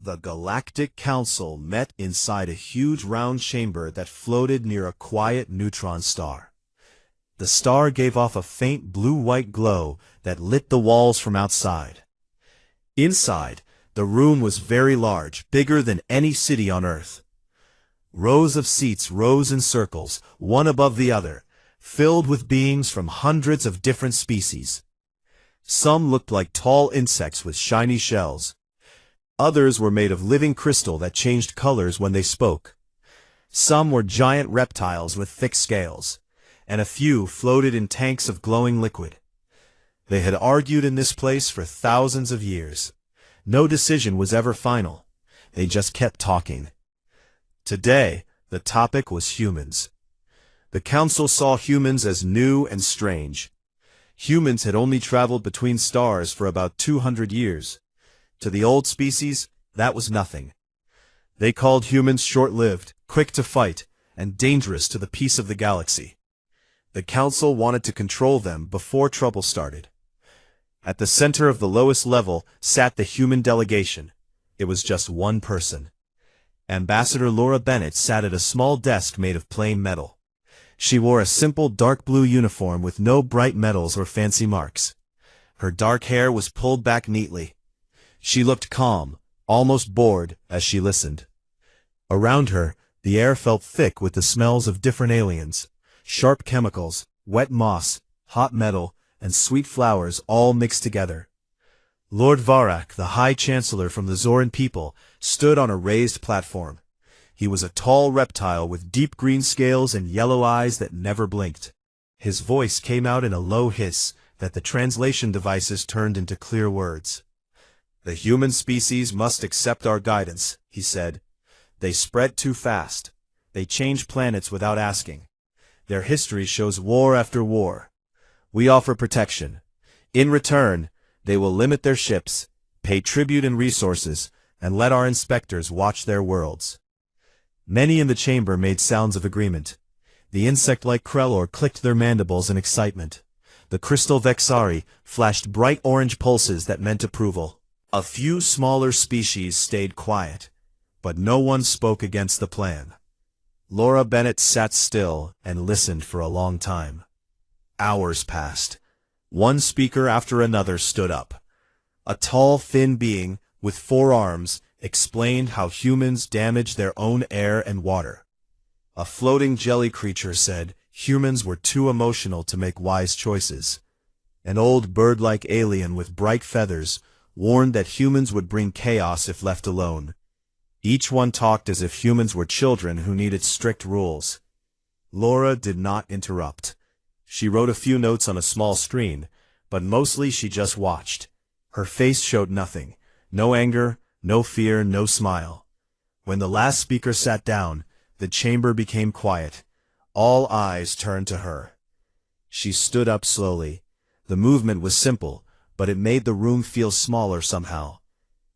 The Galactic Council met inside a huge round chamber that floated near a quiet neutron star. The star gave off a faint blue-white glow that lit the walls from outside. Inside, the room was very large, bigger than any city on Earth. Rows of seats rose in circles, one above the other, filled with beings from hundreds of different species. Some looked like tall insects with shiny shells. Others were made of living crystal that changed colors when they spoke. Some were giant reptiles with thick scales, and a few floated in tanks of glowing liquid. They had argued in this place for thousands of years. No decision was ever final. They just kept talking. Today, the topic was humans. The council saw humans as new and strange. Humans had only traveled between stars for about 200 years. To the old species, that was nothing. They called humans short-lived, quick to fight, and dangerous to the peace of the galaxy. The council wanted to control them before trouble started. At the center of the lowest level sat the human delegation. It was just one person. Ambassador Laura Bennett sat at a small desk made of plain metal. She wore a simple dark blue uniform with no bright medals or fancy marks. Her dark hair was pulled back neatly. She looked calm, almost bored, as she listened. Around her, the air felt thick with the smells of different aliens. Sharp chemicals, wet moss, hot metal, and sweet flowers all mixed together. Lord Varak, the High Chancellor from the Zoran people, stood on a raised platform. He was a tall reptile with deep green scales and yellow eyes that never blinked. His voice came out in a low hiss that the translation devices turned into clear words. "The human species must accept our guidance," he said. "They spread too fast. They change planets without asking. Their history shows war after war. We offer protection. In return, they will limit their ships, pay tribute and resources, and let our inspectors watch their worlds." Many in the chamber made sounds of agreement. The insect-like Krellor clicked their mandibles in excitement. The crystal Vexari flashed bright orange pulses that meant approval. A few smaller species stayed quiet, but no one spoke against the plan. Laura Bennett sat still and listened for a long time. Hours passed. One speaker after another stood up. A tall, thin being, with 4 arms, explained how humans damage their own air and water. A floating jelly creature said humans were too emotional to make wise choices. An old bird-like alien with bright feathers warned that humans would bring chaos if left alone. Each one talked as if humans were children who needed strict rules. Laura did not interrupt. She wrote a few notes on a small screen, but mostly she just watched. Her face showed nothing. No anger, no fear, no smile. When the last speaker sat down, the chamber became quiet. All eyes turned to her. She stood up slowly. The movement was simple, but it made the room feel smaller somehow.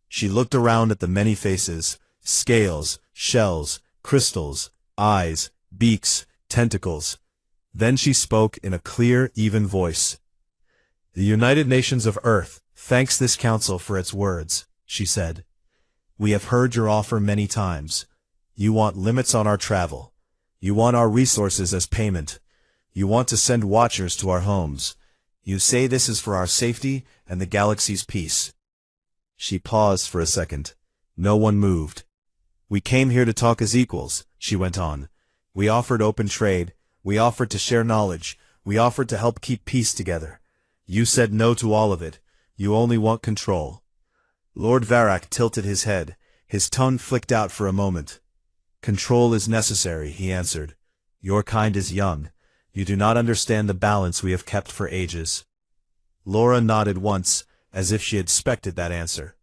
She looked around at the many faces, scales, shells, crystals, eyes, beaks, tentacles. Then she spoke in a clear, even voice. "The United Nations of Earth thanks this council for its words," she said. "We have heard your offer many times. You want limits on our travel. You want our resources as payment. You want to send watchers to our homes. You say this is for our safety and the galaxy's peace." She paused for a second. No one moved. "We came here to talk as equals," she went on. "We offered open trade. We offered to share knowledge. We offered to help keep peace together. You said no to all of it. You only want control." Lord Varak tilted his head. His tongue flicked out for a moment. "Control is necessary," he answered. "Your kind is young. You do not understand the balance we have kept for ages." Laura nodded once, as if she had expected that answer.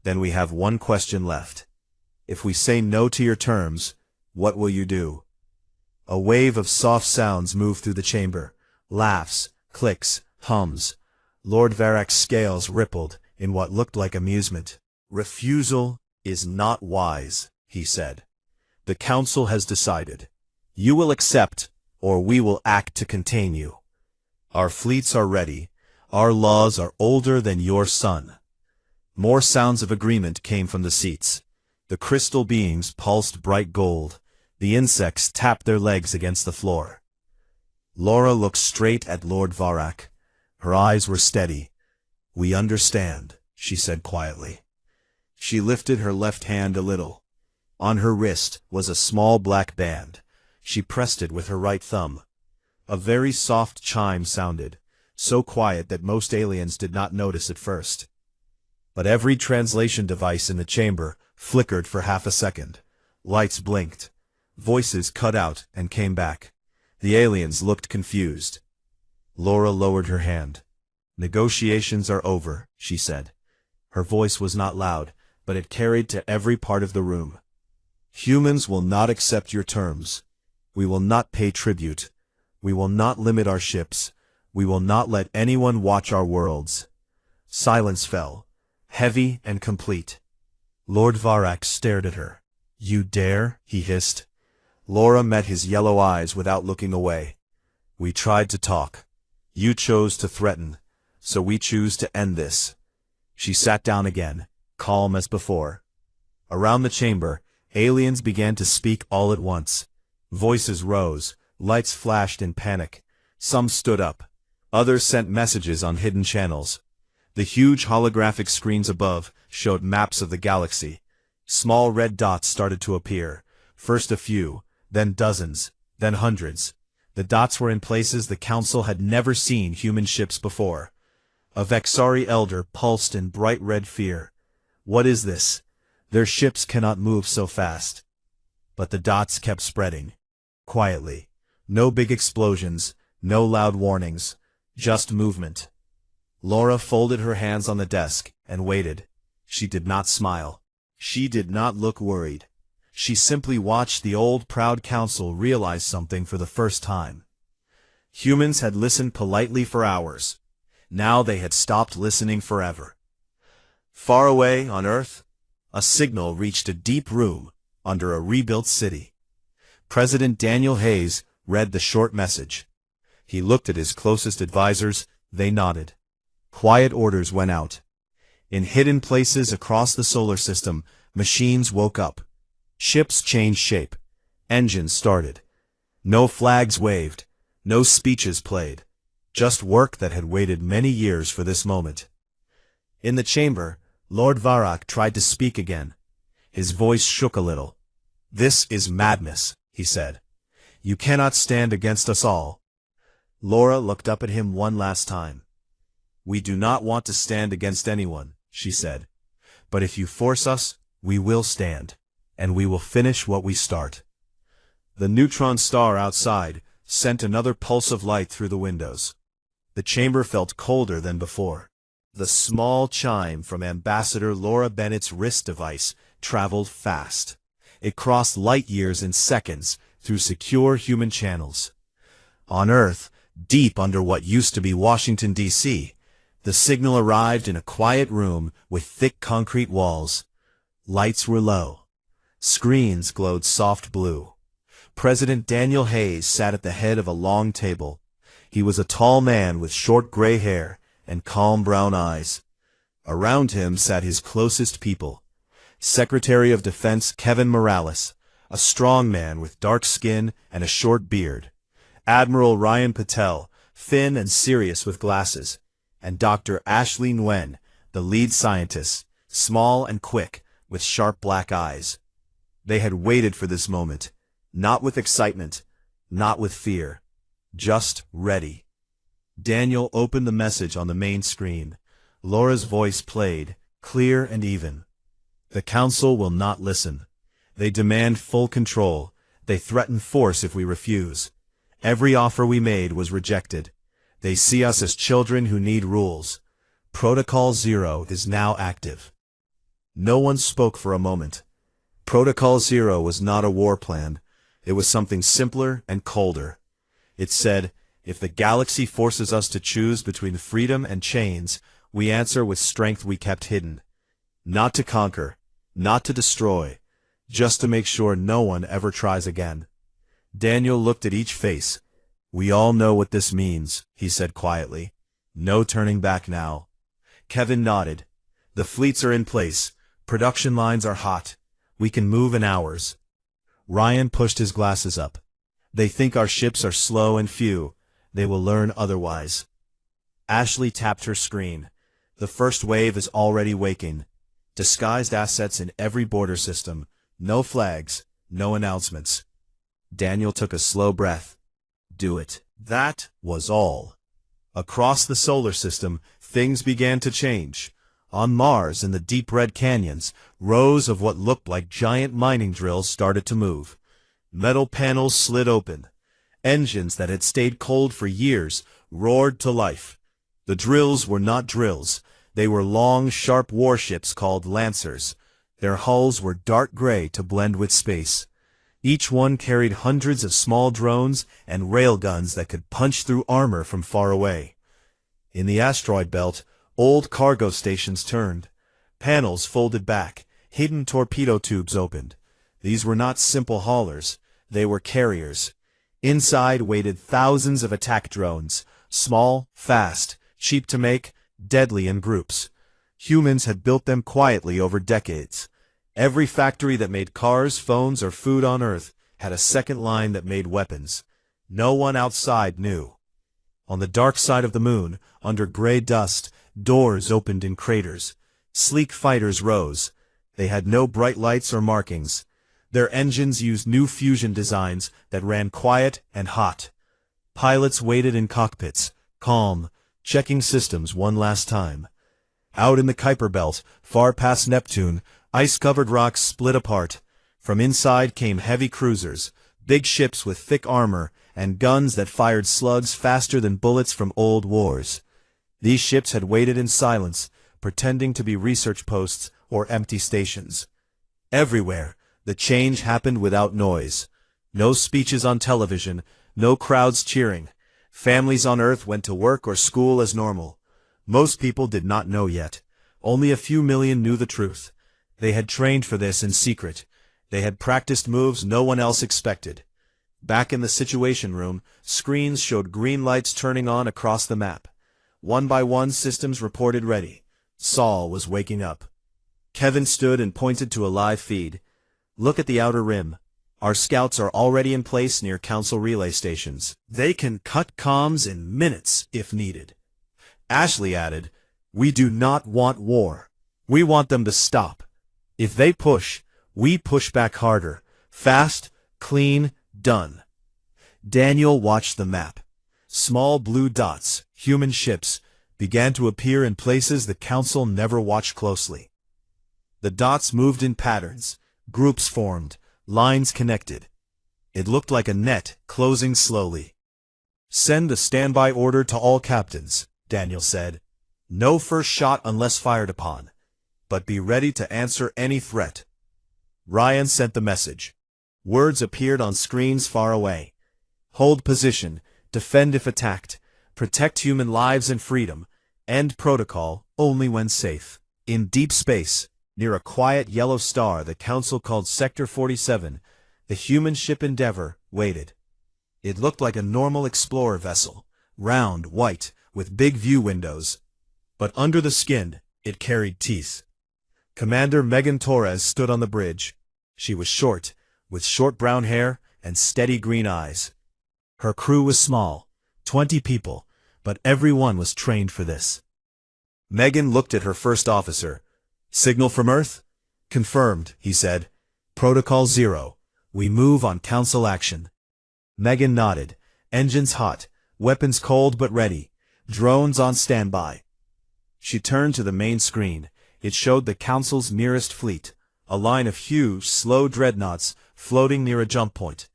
"Then we have one question left. If we say no to your terms, what will you do?" A wave of soft sounds moved through the chamber. Laughs, clicks, hums. Lord Varak's scales rippled in what looked like amusement. "Refusal is not wise," he said. "The council has decided. You will accept, or we will act to contain you. Our fleets are ready. Our laws are older than your sun." More sounds of agreement came from the seats. The crystal beams pulsed bright gold. The insects tapped their legs against the floor. Laura looked straight at Lord Varak. Her eyes were steady. "We understand," she said quietly. She lifted her left hand a little. On her wrist was a small black band. She pressed it with her right thumb. A very soft chime sounded, so quiet that most aliens did not notice at first. But every translation device in the chamber flickered for half a second. Lights blinked. Voices cut out and came back. The aliens looked confused. Laura lowered her hand. "Negotiations are over," she said. Her voice was not loud, but it carried to every part of the room. "Humans will not accept your terms. We will not pay tribute. We will not limit our ships. We will not let anyone watch our worlds." Silence fell, heavy and complete. Lord Varak stared at her. "You dare?" he hissed. Laura met his yellow eyes without looking away. "We tried to talk. You chose to threaten, so we choose to end this." She sat down again, calm as before. Around the chamber, aliens began to speak all at once. Voices rose, lights flashed in panic. Some stood up. Others sent messages on hidden channels. The huge holographic screens above showed maps of the galaxy. Small red dots started to appear, first a few, then dozens, then hundreds. The dots were in places the Council had never seen human ships before. A Vexari elder pulsed in bright red fear. "What is this? Their ships cannot move so fast." But the dots kept spreading. Quietly. No big explosions, no loud warnings, just movement. Laura folded her hands on the desk and waited. She did not smile. She did not look worried. She simply watched the old proud council realize something for the first time. Humans had listened politely for hours. Now they had stopped listening forever. Far away on Earth, a signal reached a deep room under a rebuilt city. President Daniel Hayes read the short message. He looked at his closest advisors. They nodded. Quiet orders went out. In hidden places across the solar system, machines woke up. Ships changed shape. Engines started. No flags waved. No speeches played. Just work that had waited many years for this moment. In the chamber, Lord Varak tried to speak again. His voice shook a little. "This is madness," he said. "You cannot stand against us all." Laura looked up at him one last time. "We do not want to stand against anyone," she said. "But if you force us, we will stand, and we will finish what we start." The neutron star outside sent another pulse of light through the windows. The chamber felt colder than before. The small chime from Ambassador Laura Bennett's wrist device traveled fast. It crossed light years in seconds through secure human channels. On Earth, deep under what used to be Washington, D.C., the signal arrived in a quiet room with thick concrete walls. Lights were low. Screens glowed soft blue. President Daniel Hayes sat at the head of a long table. He was a tall man with short gray hair and calm brown eyes. Around him sat his closest people. Secretary of Defense Kevin Morales, a strong man with dark skin and a short beard. Admiral Ryan Patel, thin and serious with glasses. And Dr. Ashley Nguyen, the lead scientist, small and quick, with sharp black eyes. They had waited for this moment, not with excitement, not with fear, just ready. Daniel opened the message on the main screen. Laura's voice played, clear and even. "The Council will not listen. They demand full control. They threaten force if we refuse. Every offer we made was rejected. They see us as children who need rules. Protocol Zero is now active." No one spoke for a moment. Protocol Zero was not a war plan. It was something simpler and colder. It said, if the galaxy forces us to choose between freedom and chains, we answer with strength we kept hidden. Not to conquer, not to destroy, just to make sure no one ever tries again. Daniel looked at each face. "We all know what this means," he said quietly. "No turning back now." Kevin nodded. The fleets are in place. Production lines are hot. We can move in hours. Ryan pushed his glasses up. They think our ships are slow and few. They will learn otherwise. Ashley tapped her screen. The first wave is already waking. Disguised assets in every border system. No flags, no announcements. Daniel took a slow breath. Do it. That was all. Across the solar system, things began to change. On Mars, in the deep red canyons, rows of what looked like giant mining drills started to move. Metal panels slid open. Engines that had stayed cold for years roared to life. The drills were not drills. They were long, sharp warships called Lancers. Their hulls were dark gray to blend with space. Each one carried hundreds of small drones and railguns that could punch through armor from far away. In the asteroid belt, old cargo stations turned. Panels folded back. Hidden torpedo tubes opened. These were not simple haulers. They were carriers. Inside waited thousands of attack drones. Small, fast, cheap to make, deadly in groups. Humans had built them quietly over decades. Every factory that made cars, phones, or food on Earth had a second line that made weapons. No one outside knew. On the dark side of the moon, under gray dust, doors opened in craters. Sleek fighters rose. They had no bright lights or markings. Their engines used new fusion designs that ran quiet and hot. Pilots waited in cockpits, calm, checking systems one last time. Out in the Kuiper Belt, far past Neptune, ice-covered rocks split apart. From inside came heavy cruisers, big ships with thick armor, and guns that fired slugs faster than bullets from old wars. These ships had waited in silence, pretending to be research posts or empty stations. Everywhere, the change happened without noise. No speeches on television, no crowds cheering. Families on Earth went to work or school as normal. Most people did not know yet. Only a few million knew the truth. They had trained for this in secret. They had practiced moves no one else expected. Back in the Situation Room, screens showed green lights turning on across the map. One by one, systems reported ready. Saul was waking up. Kevin stood and pointed to a live feed. Look at the outer rim. Our scouts are already in place near Council relay stations. They can cut comms in minutes if needed. Ashley added, We do not want war. We want them to stop. If they push, we push back harder. Fast, clean, done. Daniel watched the map. Small blue dots, human ships, began to appear in places the Council never watched closely. The dots moved in patterns. Groups formed. Lines connected. It looked like a net closing slowly. Send a standby order to all captains, Daniel said. No first shot unless fired upon. But be ready to answer any threat. Ryan sent the message. Words appeared on screens far away. Hold position. Defend if attacked. Protect human lives and freedom. End protocol only when safe. In deep space, near a quiet yellow star the Council called Sector 47, the human ship Endeavour waited. It looked like a normal explorer vessel, round, white, with big view windows. But under the skin, it carried teeth. Commander Megan Torres stood on the bridge. She was short, with short brown hair and steady green eyes. Her crew was small, 20 people, but everyone was trained for this. Megan looked at her first officer. Signal from Earth? Confirmed, he said. Protocol 0. We move on Council action. Megan nodded. Engines hot, weapons cold but ready, drones on standby. She turned to the main screen. It showed the Council's nearest fleet, a line of huge, slow dreadnoughts floating near a jump point.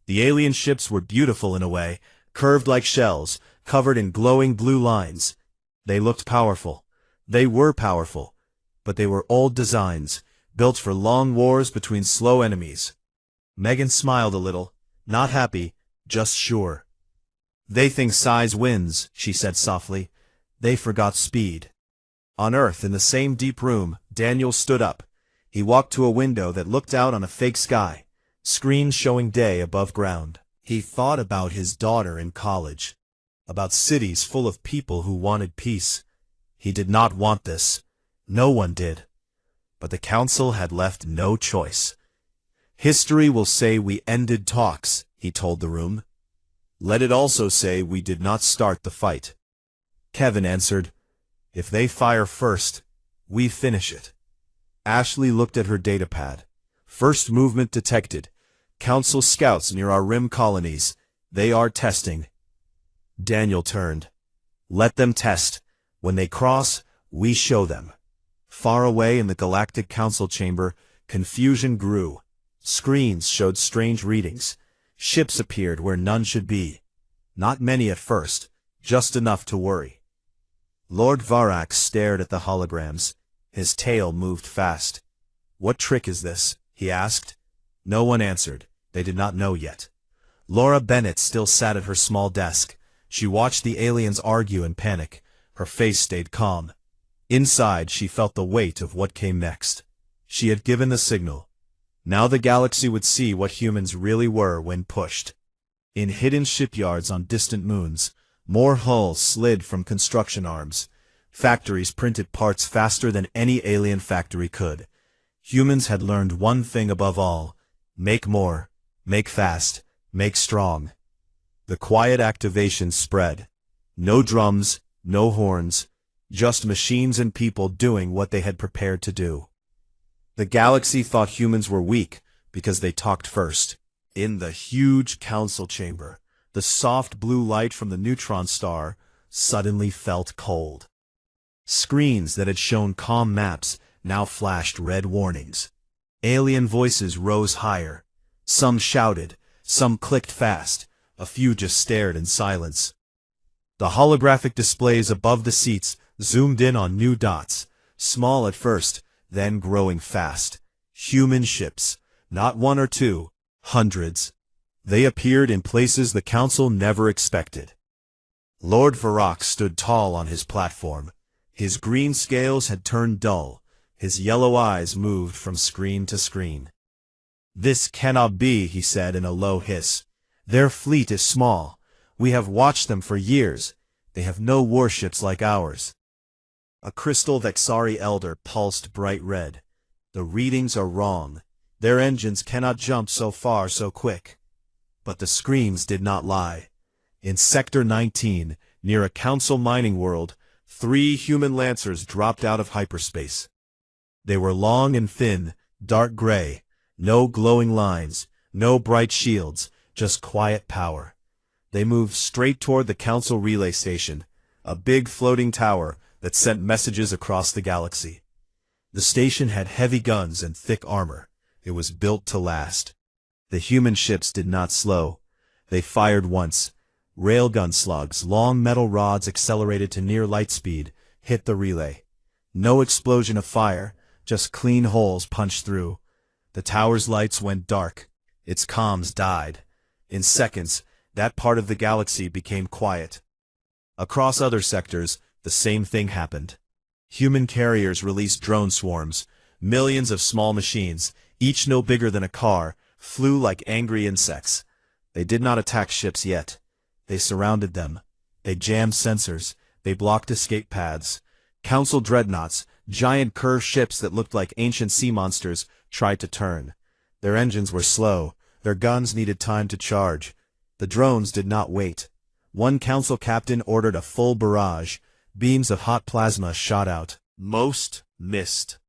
The alien ships were beautiful in a way, curved like shells, covered in glowing blue lines. They looked powerful. They were powerful. But they were old designs, built for long wars between slow enemies. Megan smiled a little, not happy, just sure. They think size wins, she said softly. They forgot speed. On Earth, in the same deep room, Daniel stood up. He walked to a window that looked out on a fake sky, screens showing day above ground. He thought about his daughter in college, about cities full of people who wanted peace. He did not want this. No one did. But the council had left no choice. History will say we ended talks, he told the room. Let it also say we did not start the fight. Kevin answered, if they fire first, we finish it. Ashley looked at her datapad. First movement detected. Council scouts near our rim colonies. They are testing. Daniel turned. Let them test. When they cross, we show them. Far away in the Galactic Council chamber, confusion grew. Screens showed strange readings. Ships appeared where none should be. Not many at first, just enough to worry. Lord Varak stared at the holograms. His tail moved fast. What trick is this? He asked. No one answered. They did not know yet. Laura Bennett still sat at her small desk. She watched the aliens argue and panic. Her face stayed calm. Inside, she felt the weight of what came next. She had given the signal. Now the galaxy would see what humans really were when pushed. In hidden shipyards on distant moons, more hulls slid from construction arms. Factories printed parts faster than any alien factory could. Humans had learned one thing above all: make more, make fast, make strong. The quiet activation spread. No drums, no horns, just machines and people doing what they had prepared to do. The galaxy thought humans were weak because they talked first. In the huge council chamber, the soft blue light from the neutron star suddenly felt cold. Screens that had shown calm maps now flashed red warnings. Alien voices rose higher. Some shouted, some clicked fast, a few just stared in silence. The holographic displays above the seats zoomed in on new dots, small at first, then growing fast. Human ships, not one or two, hundreds. They appeared in places the council never expected. Lord Varak stood tall on his platform. His green scales had turned dull. His yellow eyes moved from screen to screen. This cannot be, he said in a low hiss. Their fleet is small. We have watched them for years. They have no warships like ours. A crystal Vexari elder pulsed bright red. The readings are wrong. Their engines cannot jump so far so quick. But the screams did not lie. In Sector 19, near a council mining world, 3 human lancers dropped out of hyperspace. They were long and thin, dark gray, no glowing lines, no bright shields, just quiet power. They moved straight toward the council relay station, a big floating tower that sent messages across the galaxy. The station had heavy guns and thick armor. It was built to last. The human ships did not slow. They fired once. Railgun slugs, long metal rods accelerated to near light speed, hit the relay. No explosion of fire, just clean holes punched through. The tower's lights went dark. Its comms died. In seconds, that part of the galaxy became quiet. Across other sectors, the same thing happened. Human carriers released drone swarms. Millions of small machines, each no bigger than a car, flew like angry insects. They did not attack ships yet. They surrounded them. They jammed sensors. They blocked escape paths. Council dreadnoughts, giant curved ships that looked like ancient sea monsters, tried to turn. Their engines were slow. Their guns needed time to charge. The drones did not wait. One council captain ordered a full barrage. Beams of hot plasma shot out. Most missed.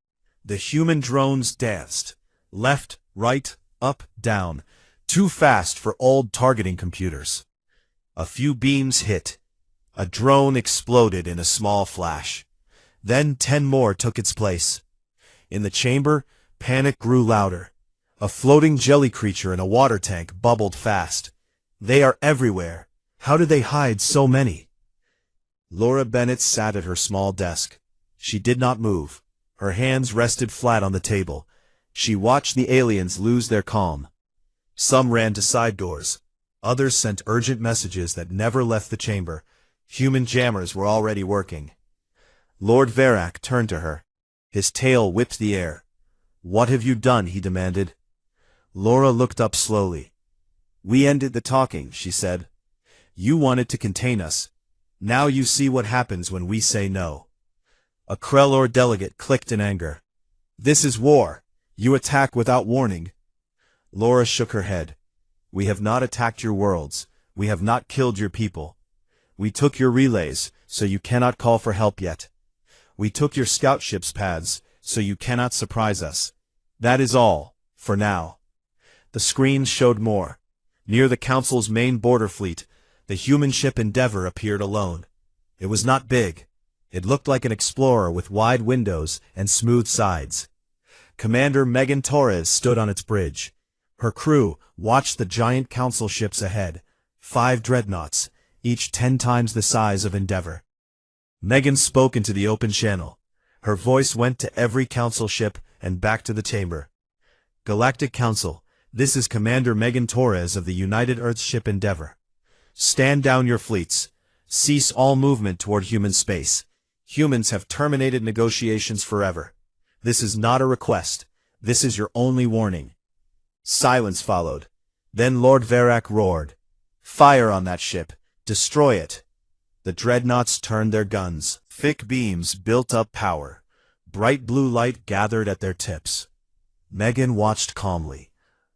The human drones danced. Left, right, up, down. Too fast for old targeting computers. A few beams hit. A drone exploded in a small flash. Then 10 more took its place. In the chamber, panic grew louder. A floating jelly creature in a water tank bubbled fast. They are everywhere. How did they hide so many? Laura Bennett sat at her small desk. She did not move. Her hands rested flat on the table. She watched the aliens lose their calm. Some ran to side doors. Others sent urgent messages that never left the chamber. Human jammers were already working. Lord Varak turned to her. His tail whipped the air. "What have you done?" he demanded. Laura looked up slowly. "We ended the talking," she said. "You wanted to contain us. Now you see what happens when we say no." A Krellor delegate clicked in anger. This is war. You attack without warning. Laura shook her head. We have not attacked your worlds. We have not killed your people. We took your relays, so you cannot call for help yet. We took your scout ship's paths, so you cannot surprise us. That is all, for now. The screen showed more. Near the Council's main border fleet, the human ship Endeavor appeared alone. It was not big. It looked like an explorer with wide windows and smooth sides. Commander Megan Torres stood on its bridge. Her crew watched the giant Council ships ahead, 5 dreadnoughts, each 10 times the size of Endeavor. Megan spoke into the open channel. Her voice went to every Council ship and back to the chamber. Galactic Council, this is Commander Megan Torres of the United Earth ship Endeavor. Stand down your fleets. Cease all movement toward human space. Humans have terminated negotiations forever. This is not a request. This is your only warning. Silence followed. Then Lord Varak roared. Fire on that ship. Destroy it. The dreadnoughts turned their guns. Thick beams built up power. Bright blue light gathered at their tips. Megan watched calmly.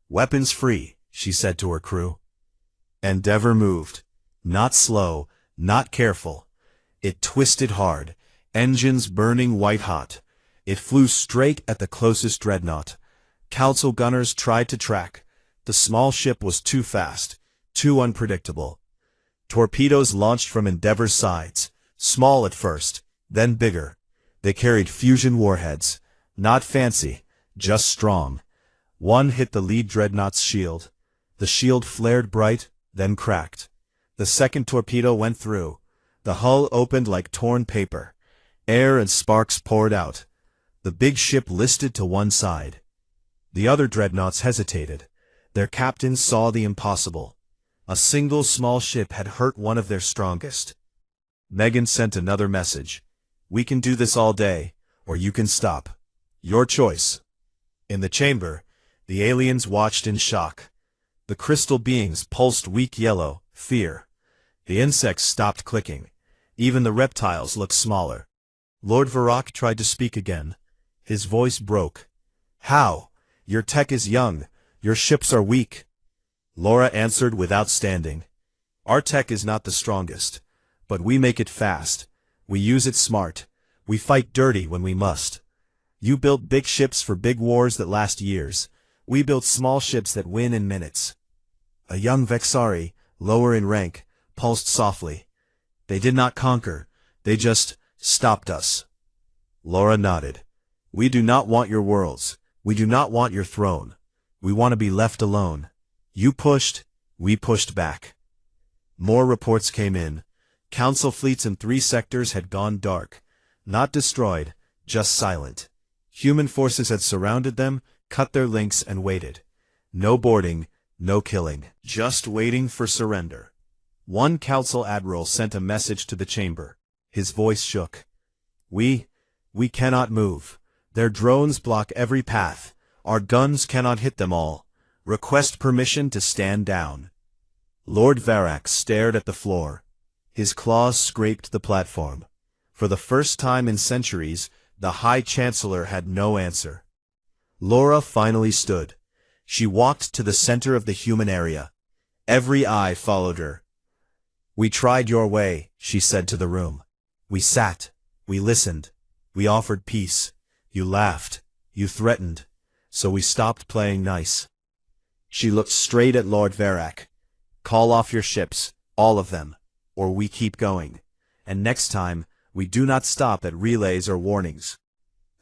Weapons free, she said to her crew. Endeavor moved. Not slow, not careful. It twisted hard, engines burning white-hot. It flew straight at the closest dreadnought. Council gunners tried to track. The small ship was too fast, too unpredictable. Torpedoes launched from Endeavor's sides, small at first, then bigger. They carried fusion warheads. Not fancy, just strong. One hit the lead dreadnought's shield. The shield flared bright, then cracked. The second torpedo went through. The hull opened like torn paper. Air and sparks poured out. The big ship listed to one side. The other dreadnoughts hesitated. Their captains saw the impossible. A single small ship had hurt one of their strongest. Megan sent another message. We can do this all day, or you can stop. Your choice. In the chamber, the aliens watched in shock. The crystal beings pulsed weak yellow, fear. The insects stopped clicking. Even the reptiles looked smaller. Lord Varak tried to speak again. His voice broke. How? Your tech is young. Your ships are weak. Laura answered without standing. Our tech is not the strongest, but we make it fast. We use it smart. We fight dirty when we must. You built big ships for big wars that last years. We built small ships that win in minutes. A young Vexari, lower in rank, pulsed softly. They did not conquer. They just stopped us. Laura nodded. We do not want your worlds. We do not want your throne. We want to be left alone. You pushed, we pushed back. More reports came in. Council fleets in 3 sectors had gone dark. Not destroyed, just silent. Human forces had surrounded them, cut their links, and waited. No boarding, no killing. Just waiting for surrender. One council admiral sent a message to the chamber. His voice shook. We cannot move. Their drones block every path. Our guns cannot hit them all. Request permission to stand down. Lord Varak stared at the floor. His claws scraped the platform. For the first time in centuries, the High Chancellor had no answer. Laura finally stood. She walked to the center of the human area. Every eye followed her. We tried your way, she said to the room. We sat. We listened. We offered peace. You laughed. You threatened. So we stopped playing nice. She looked straight at Lord Varak. Call off your ships, all of them, or we keep going. And next time, we do not stop at relays or warnings.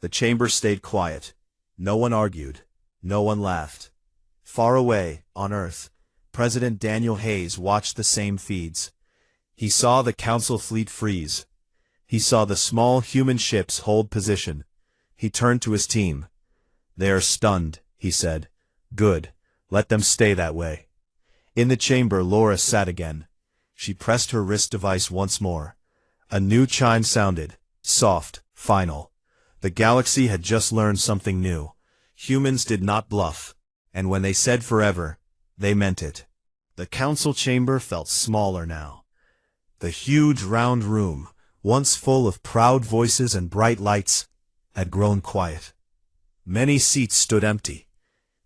The chamber stayed quiet. No one argued. No one laughed. Far away, on Earth, President Daniel Hayes watched the same feeds. He saw the Council fleet freeze. He saw the small human ships hold position. He turned to his team. They are stunned, he said. Good. Let them stay that way. In the chamber, Laura sat again. She pressed her wrist device once more. A new chime sounded. Soft, final. The galaxy had just learned something new. Humans did not bluff. And when they said forever, they meant it. The council chamber felt smaller now. The huge round room, once full of proud voices and bright lights, had grown quiet. Many seats stood empty.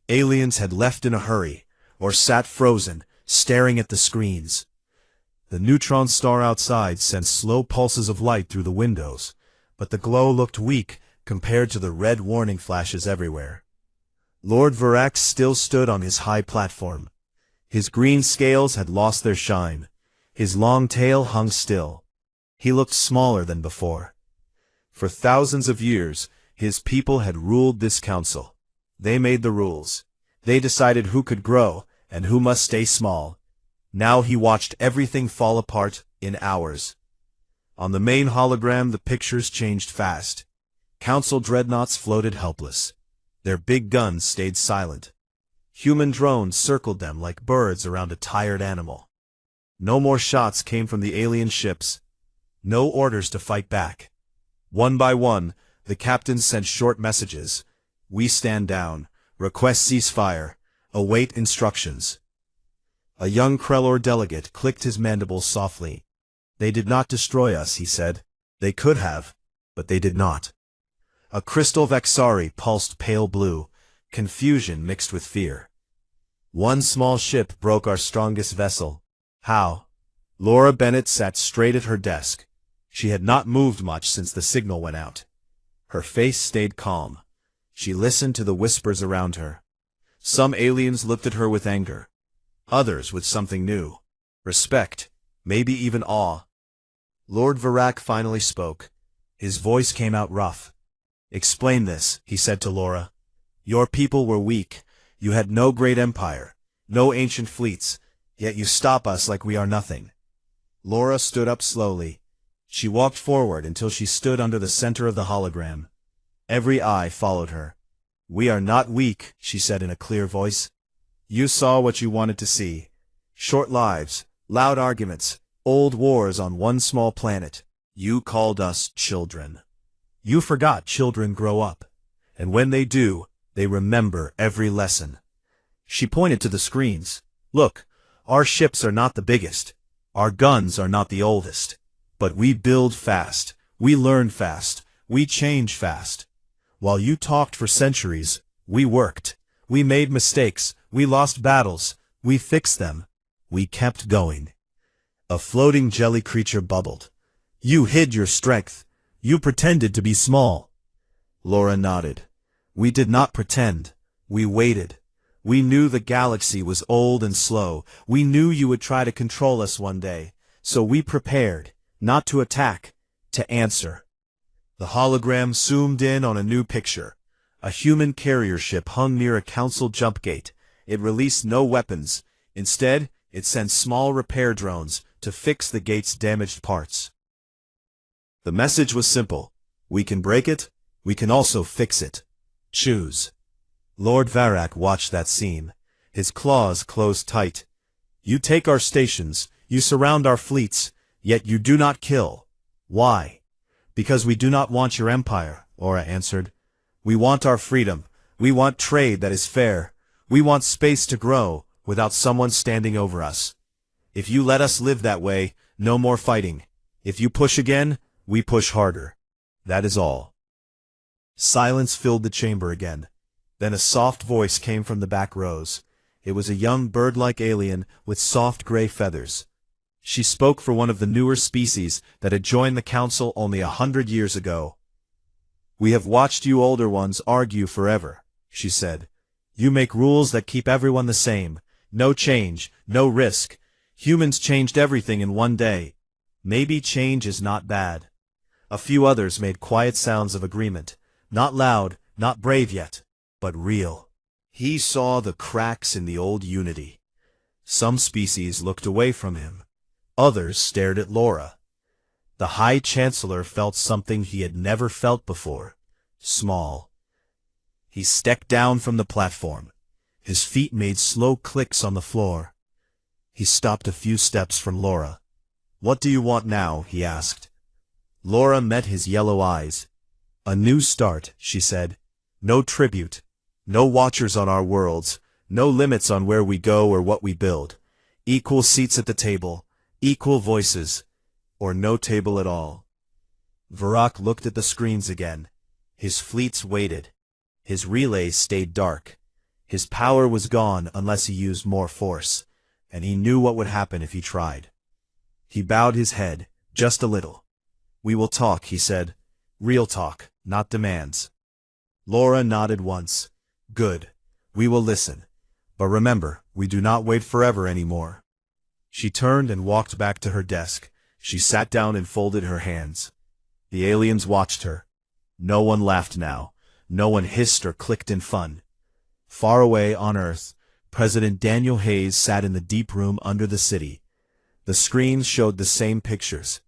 Aliens had left in a hurry, or sat frozen, staring at the screens. The neutron star outside sent slow pulses of light through the windows, but the glow looked weak compared to the red warning flashes everywhere. Lord Varax still stood on his high platform. His green scales had lost their shine. His long tail hung still. He looked smaller than before. For thousands of years, his people had ruled this council. They made the rules. They decided who could grow and who must stay small. Now he watched everything fall apart in hours. On the main hologram, the pictures changed fast. Council dreadnoughts floated helpless. Their big guns stayed silent. Human drones circled them like birds around a tired animal. No more shots came from the alien ships. No orders to fight back. One by one, the captains sent short messages. We stand down. Request ceasefire. Await instructions. A young Krellor delegate clicked his mandibles softly. They did not destroy us, he said. They could have, but they did not. A crystal Vexari pulsed pale blue, confusion mixed with fear. One small ship broke our strongest vessel. How? Laura Bennett sat straight at her desk. She had not moved much since the signal went out. Her face stayed calm. She listened to the whispers around her. Some aliens looked at her with anger. Others with something new. Respect, maybe even awe. Lord Varax finally spoke. His voice came out rough. Explain this, he said to Laura. Your people were weak. You had no great empire, no ancient fleets, yet you stop us like we are nothing. Laura stood up slowly. She walked forward until she stood under the center of the hologram. Every eye followed her. We are not weak, she said in a clear voice. You saw what you wanted to see. Short lives, loud arguments, old wars on one small planet. You called us children. You forgot children grow up, and when they do, they remember every lesson. She pointed to the screens. Look, our ships are not the biggest. Our guns are not the oldest. But we build fast. We learn fast. We change fast. While you talked for centuries, we worked. We made mistakes. We lost battles. We fixed them. We kept going. A floating jelly creature bubbled. You hid your strength. You pretended to be small. Laura nodded. We did not pretend. We waited. We knew the galaxy was old and slow. We knew you would try to control us one day. So we prepared, not to attack, to answer. The hologram zoomed in on a new picture. A human carrier ship hung near a council jump gate. It released no weapons. Instead, it sent small repair drones to fix the gate's damaged parts. The message was simple. We can break it. We can also fix it. Choose. Lord Varax watched that scene. His claws closed tight. You take our stations. You surround our fleets. Yet you do not kill. Why? Because we do not want your empire, Aura answered. We want our freedom. We want trade that is fair. We want space to grow without someone standing over us. If you let us live that way, no more fighting. If you push again, we push harder. That is all. Silence filled the chamber again. Then a soft voice came from the back rows. It was a young bird-like alien with soft gray feathers. She spoke for one of the newer species that had joined the council only 100 years ago. We have watched you older ones argue forever, she said. You make rules that keep everyone the same. No change, no risk. Humans changed everything in one day. Maybe change is not bad. A few others made quiet sounds of agreement. Not loud, not brave yet, but real. He saw the cracks in the old unity. Some species looked away from him. Others stared at Laura. The High Chancellor felt something he had never felt before. Small. He stepped down from the platform. His feet made slow clicks on the floor. He stopped a few steps from Laura. What do you want now? He asked. Laura met his yellow eyes. A new start, she said. No tribute. No watchers on our worlds. No limits on where we go or what we build. Equal seats at the table. Equal voices. Or no table at all. Varrock looked at the screens again. His fleets waited. His relays stayed dark. His power was gone unless he used more force, and he knew what would happen if he tried. He bowed his head, just a little. "We will talk," he said. "Real talk, not demands." Laura nodded once. "Good. We will listen. But remember, we do not wait forever anymore." She turned and walked back to her desk. She sat down and folded her hands. The aliens watched her. No one laughed now. No one hissed or clicked in fun. Far away on Earth, President Daniel Hayes sat in the deep room under the city. The screens showed the same pictures.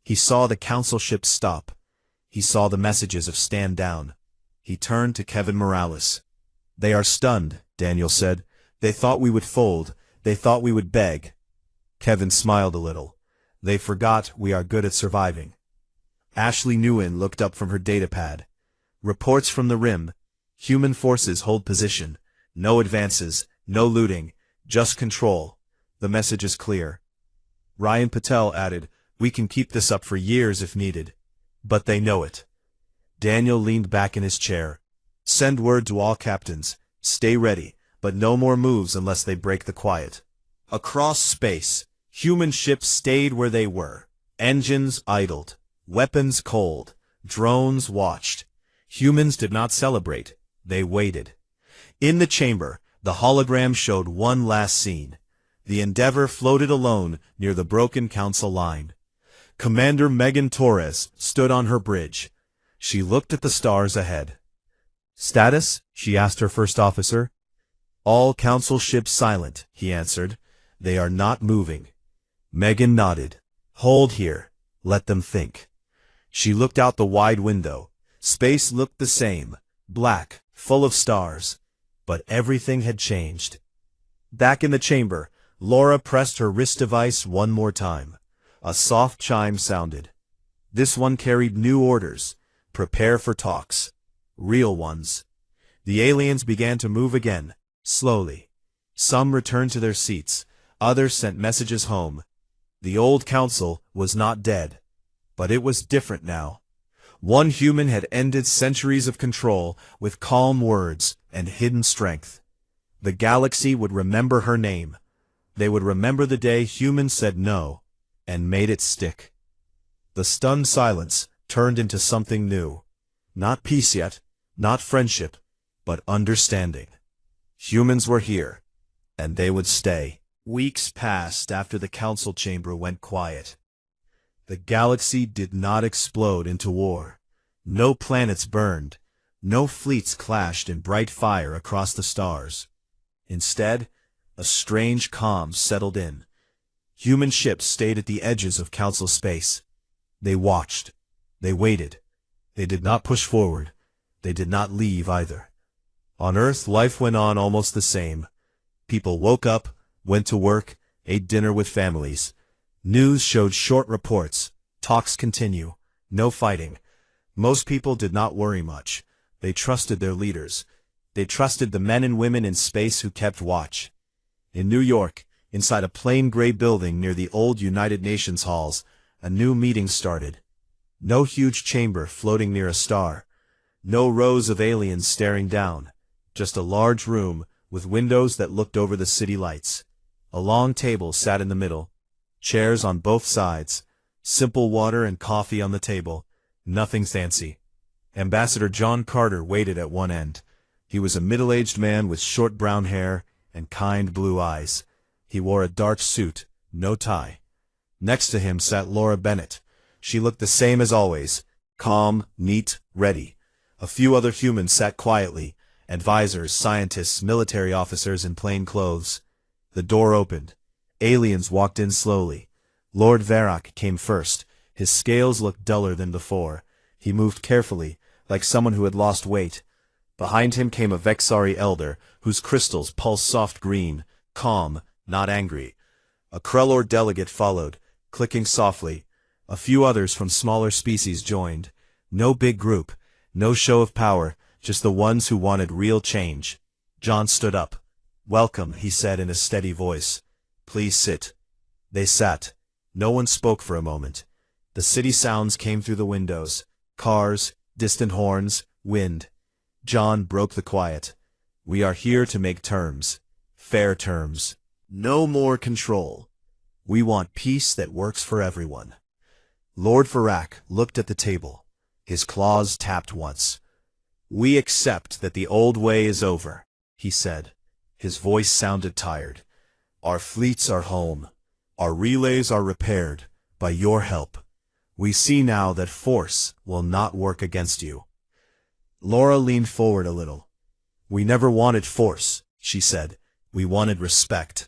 He saw the council ships stop. He saw the messages of stand down. He turned to Kevin Morales. "They are stunned," Daniel said. "They thought we would fold. They thought we would beg." Kevin smiled a little. "They forgot we are good at surviving." Ashley Nguyen looked up from her datapad. "Reports from the Rim. Human forces hold position. No advances, no looting, just control. The message is clear." Ryan Patel added, "We can keep this up for years if needed." But they know it. Daniel leaned back in his chair. "Send word to all captains. Stay ready, but no more moves unless they break the quiet." Across space, human ships stayed where they were. Engines idled. Weapons cold. Drones watched. Humans did not celebrate. They waited. In the chamber, the hologram showed one last scene. The Endeavor floated alone near the broken council line. Commander Megan Torres stood on her bridge. She looked at the stars ahead. "Status?" she asked her first officer. "All council ships silent," he answered. "They are not moving." Megan nodded. "Hold here. Let them think." She looked out the wide window. Space looked the same, black, full of stars. But everything had changed. Back in the chamber, Laura pressed her wrist device one more time. A soft chime sounded. This one carried new orders. Prepare for talks. Real ones. The aliens began to move again, slowly. Some returned to their seats. Others sent messages home. The old council was not dead. But it was different now. One human had ended centuries of control with calm words and hidden strength. The galaxy would remember her name. They would remember the day humans said no, and made it stick. The stunned silence turned into something new. Not peace yet, not friendship, but understanding. Humans were here, and they would stay. Weeks passed after the council chamber went quiet. The galaxy did not explode into war. No planets burned. No fleets clashed in bright fire across the stars. Instead, a strange calm settled in. Human ships stayed at the edges of council space. They watched. They waited. They did not push forward. They did not leave either. On Earth, life went on almost the same. People woke up, went to work, ate dinner with families. News showed short reports. Talks continue. No fighting. Most people did not worry much. They trusted their leaders. They trusted the men and women in space who kept watch. In New York, inside a plain gray building near the old United Nations halls, a new meeting started. No huge chamber floating near a star. No rows of aliens staring down. Just a large room with windows that looked over the city lights. A long table sat in the middle. Chairs on both sides. Simple water and coffee on the table. Nothing fancy. Ambassador John Carter waited at one end. He was a middle-aged man with short brown hair and kind blue eyes. He wore a dark suit, no tie. Next to him sat Laura Bennett. She looked the same as always, calm, neat, ready. A few other humans sat quietly, advisors, scientists, military officers in plain clothes. The door opened. Aliens walked in slowly. Lord Varrock came first. His scales looked duller than before. He moved carefully, like someone who had lost weight. Behind him came a Vexari elder, whose crystals pulsed soft green, calm, not angry. A Krellor delegate followed, clicking softly. A few others from smaller species joined. No big group, no show of power, just the ones who wanted real change. John stood up. "Welcome," he said in a steady voice. "Please sit." They sat. No one spoke for a moment. The city sounds came through the windows. Cars, distant horns, wind. John broke the quiet. We are here to make terms. Fair terms. No more control. We want peace that works for everyone. Lord Varak looked at the table. His claws tapped once. We accept that the old way is over, he said. His voice sounded tired. Our fleets are home. Our relays are repaired, by your help. We see now that force will not work against you. Laura leaned forward a little. We never wanted force, she said. We wanted respect.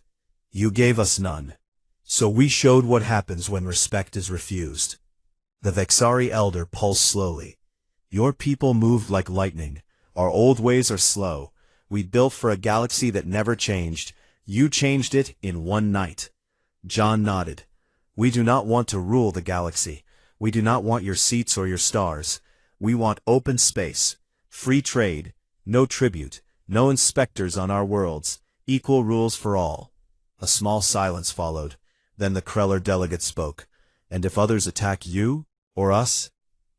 You gave us none. So we showed what happens when respect is refused. The Vexari elder pulsed slowly. Your people moved like lightning. Our old ways are slow. We built for a galaxy that never changed. You changed it in one night. John nodded. We do not want to rule the galaxy. We do not want your seats or your stars. We want open space, free trade, no tribute, no inspectors on our worlds, equal rules for all. A small silence followed. Then the Kreller delegate spoke. And if others attack you, or us?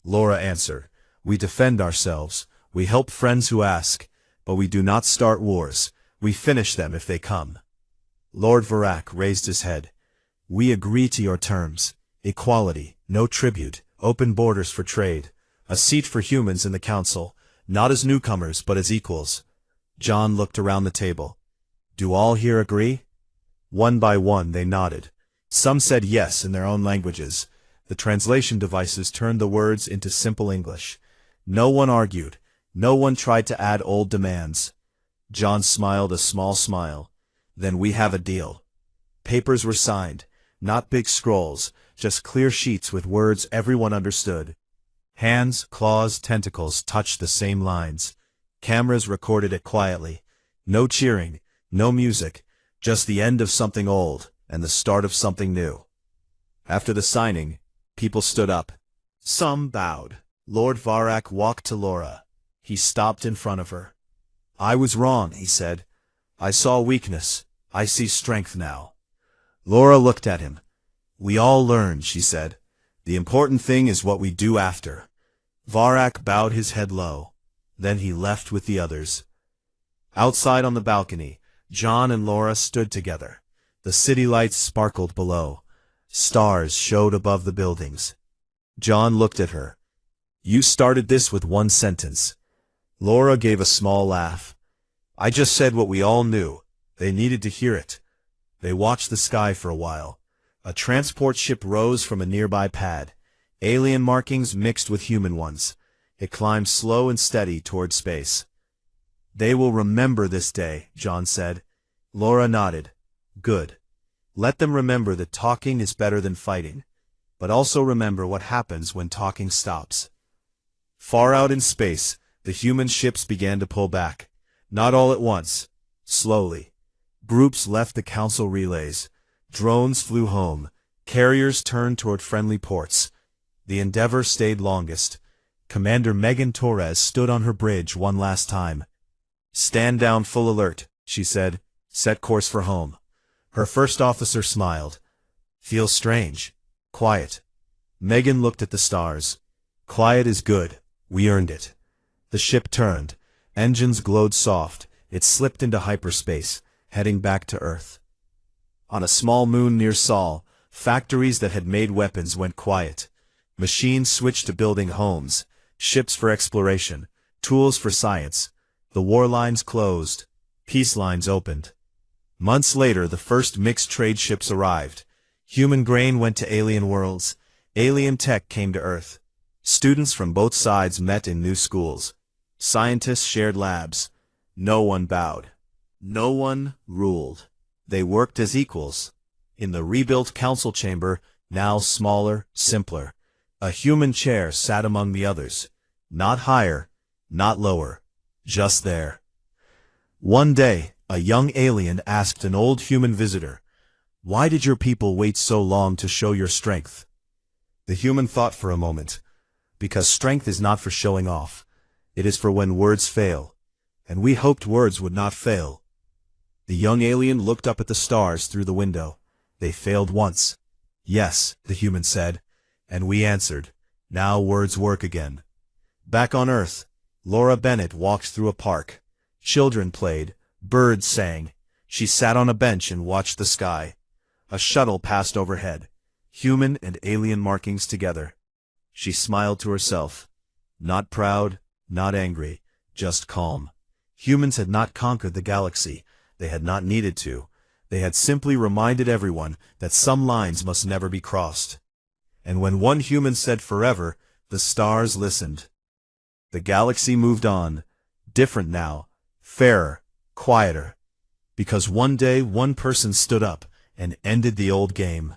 Laura answered. We defend ourselves. We help friends who ask. But we do not start wars. We finish them if they come. Lord Varak raised his head. We agree to your terms. Equality, no tribute, open borders for trade, a seat for humans in the council, not as newcomers but as equals. John looked around the table. Do all here agree? One by one they nodded. Some said yes in their own languages. The translation devices turned the words into simple English. No one argued. No one tried to add old demands. John smiled a small smile. Then we have a deal. Papers were signed. Not big scrolls, just clear sheets with words everyone understood. Hands, claws, tentacles touched the same lines. Cameras recorded it quietly. No cheering, no music, just the end of something old and the start of something new. After the signing, people stood up. Some bowed. Lord Varak walked to Laura. He stopped in front of her. I was wrong, he said. I saw weakness. I see strength now. Laura looked at him. We all learn, she said. The important thing is what we do after. Varak bowed his head low. Then he left with the others. Outside on the balcony, John and Laura stood together. The city lights sparkled below. Stars showed above the buildings. John looked at her. You started this with one sentence. Laura gave a small laugh. I just said what we all knew. They needed to hear it. They watched the sky for a while. A transport ship rose from a nearby pad. Alien markings mixed with human ones. It climbed slow and steady toward space. They will remember this day, John said. Laura nodded. Good. Let them remember that talking is better than fighting. But also remember what happens when talking stops. Far out in space, the human ships began to pull back. Not all at once. Slowly. Groups left the council relays. Drones flew home. Carriers turned toward friendly ports. The Endeavor stayed longest. Commander Megan Torres stood on her bridge one last time. Stand down full alert, she said. Set course for home. Her first officer smiled. Feels strange. Quiet. Megan looked at the stars. Quiet is good. We earned it. The ship turned. Engines glowed soft. It slipped into hyperspace, heading back to Earth. On a small moon near Sol, factories that had made weapons went quiet. Machines switched to building homes, ships for exploration, tools for science. The war lines closed. Peace lines opened. Months later, the first mixed trade ships arrived. Human grain went to alien worlds. Alien tech came to Earth. Students from both sides met in new schools. Scientists shared labs. No one bowed. No one ruled. They worked as equals. In the rebuilt council chamber, now smaller, simpler, a human chair sat among the others. Not higher, not lower, just there. One day, a young alien asked an old human visitor, "Why did your people wait so long to show your strength?" The human thought for a moment. Because strength is not for showing off. It is for when words fail. And we hoped words would not fail. The young alien looked up at the stars through the window. They failed once. Yes, the human said. And we answered, now words work again. Back on Earth, Laura Bennett walked through a park. Children played, birds sang. She sat on a bench and watched the sky. A shuttle passed overhead, human and alien markings together. She smiled to herself. Not proud, not angry, just calm. Humans had not conquered the galaxy. They had not needed to. They had simply reminded everyone that some lines must never be crossed. And when one human said forever, the stars listened. The galaxy moved on, different now, fairer, quieter. Because one day one person stood up and ended the old game.